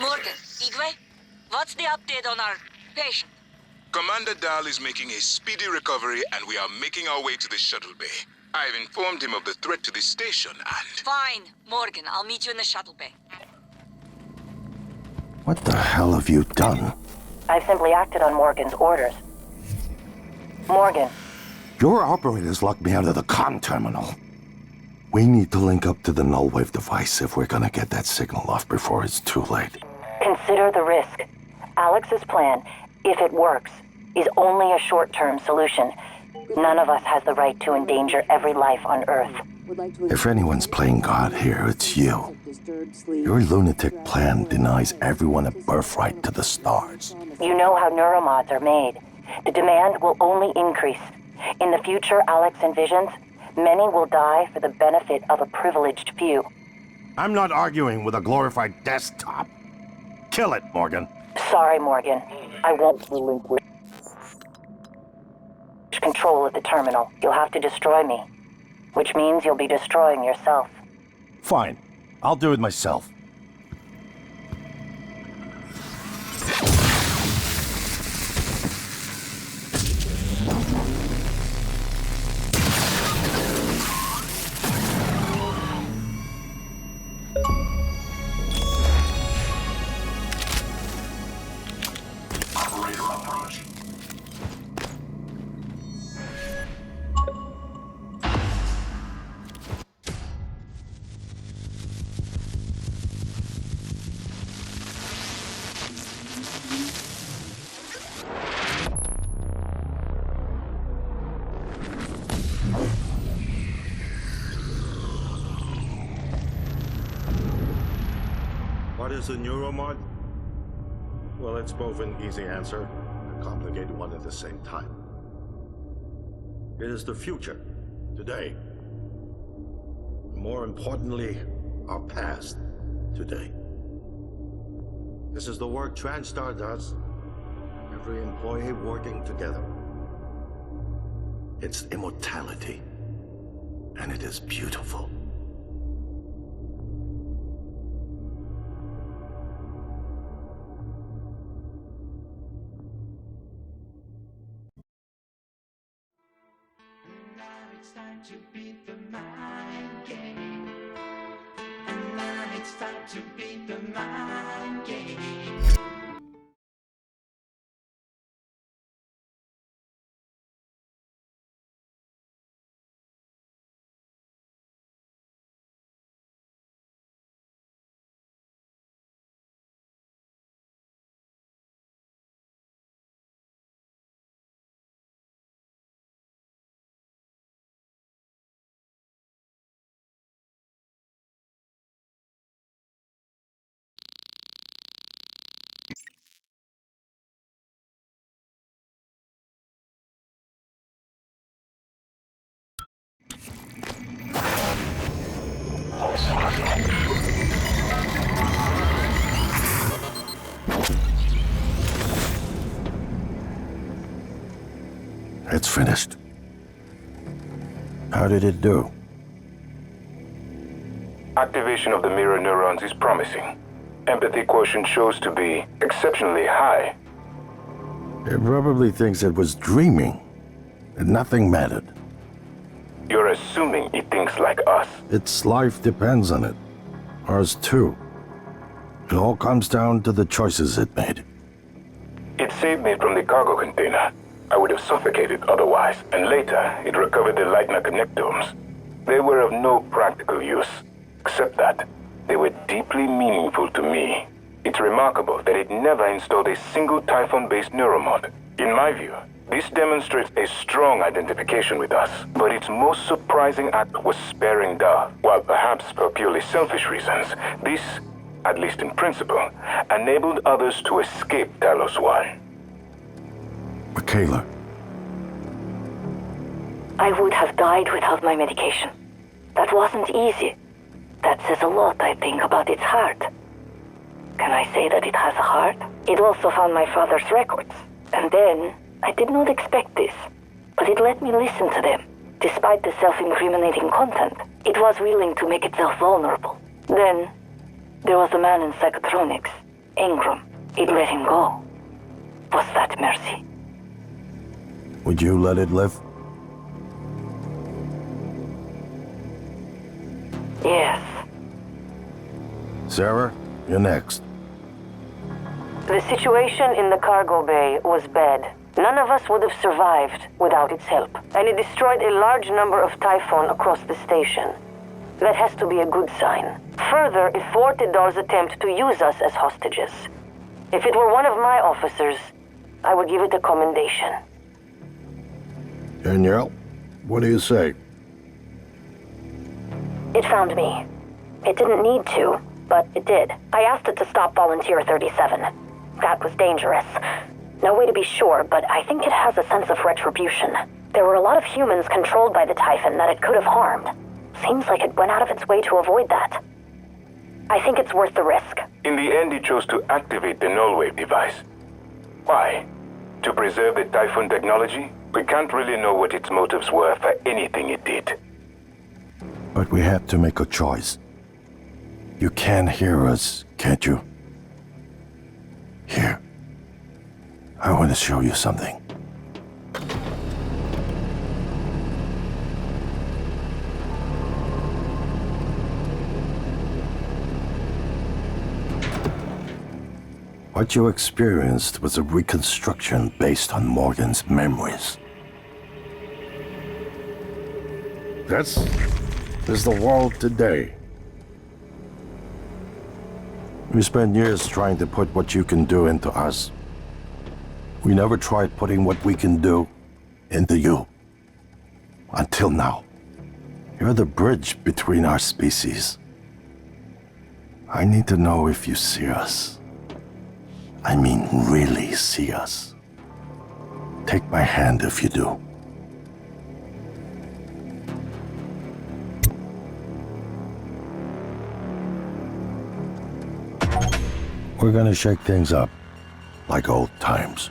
Morgan, Igwe, what's the update on our patient? Commander Dahl is making a speedy recovery and we are making our way to the shuttle bay. I've informed him of the threat to the station and... Fine, Morgan, I'll meet you in the shuttle bay. What the hell have you done? I've simply acted on Morgan's orders. Morgan. Your operators locked me out of the comm terminal. We need to link up to the null wave device if we're gonna get that signal off before it's too late. Consider the risk. Alex's plan, if it works, is only a short-term solution. None of us has the right to endanger every life on Earth. If anyone's playing God here, it's you. Your lunatic plan denies everyone a birthright to the stars. You know how neuromods are made. The demand will only increase. In the future Alex envisions, many will die for the benefit of a privileged few. I'm not arguing with a glorified desktop. Kill it, Morgan. Sorry, Morgan. I won't relinquish control of the terminal. You'll have to destroy me. Which means you'll be destroying yourself. Fine. I'll do it myself. What is a neuromod? Well, it's both an easy answer and a complicated one at the same time. It is the future, today. More importantly, our past, today. This is the work TranStar does. Every employee working together. It's immortality, and it is beautiful. It's time to beat the mind game. And now it's time to beat the mind game. It's finished. How did it do? Activation of the mirror neurons is promising. Empathy quotient shows to be exceptionally high. It probably thinks it was dreaming, and nothing mattered. You're assuming it thinks like us. Its life depends on it. Ours too. It all comes down to the choices it made. It saved me from the cargo container. I would have suffocated otherwise, and later it recovered the Lightner connectomes. They were of no practical use, except that they were deeply meaningful to me. It's remarkable that it never installed a single Typhon-based neuromod. In my view, this demonstrates a strong identification with us, but its most surprising act was sparing Dar. While perhaps for purely selfish reasons, this, at least in principle, enabled others to escape Talos 1. Michaela. I would have died without my medication. That wasn't easy. That says a lot, I think, about its heart. Can I say that it has a heart? It also found my father's records. And then, I did not expect this, but it let me listen to them. Despite the self-incriminating content, it was willing to make itself vulnerable. Then, there was a man in psychotronics. Ingram, it let him go. Was that mercy? Would you let it live? Yes. Sarah, you're next. The situation in the cargo bay was bad. None of us would have survived without its help, and it destroyed a large number of Typhon across the station. That has to be a good sign. Further, it thwarted Dar's attempt to use us as hostages. If it were one of my officers, I would give it a commendation. Danielle, what do you say? It found me. It didn't need to, but it did. I asked it to stop Volunteer 37. That was dangerous. No way to be sure, but I think it has a sense of retribution. There were a lot of humans controlled by the Typhon that it could have harmed. Seems like it went out of its way to avoid that. I think it's worth the risk. In the end, it chose to activate the null wave device. Why? To preserve the Typhon technology? We can't really know what its motives were for anything it did. But we have to make a choice. You can hear us, can't you? Here. I want to show you something. What you experienced was a reconstruction based on Morgan's memories. This is the world today. We spent years trying to put what you can do into us. We never tried putting what we can do into you. Until now. You're the bridge between our species. I need to know if you see us. I mean, really see us. Take my hand if you do. We're gonna shake things up, like old times.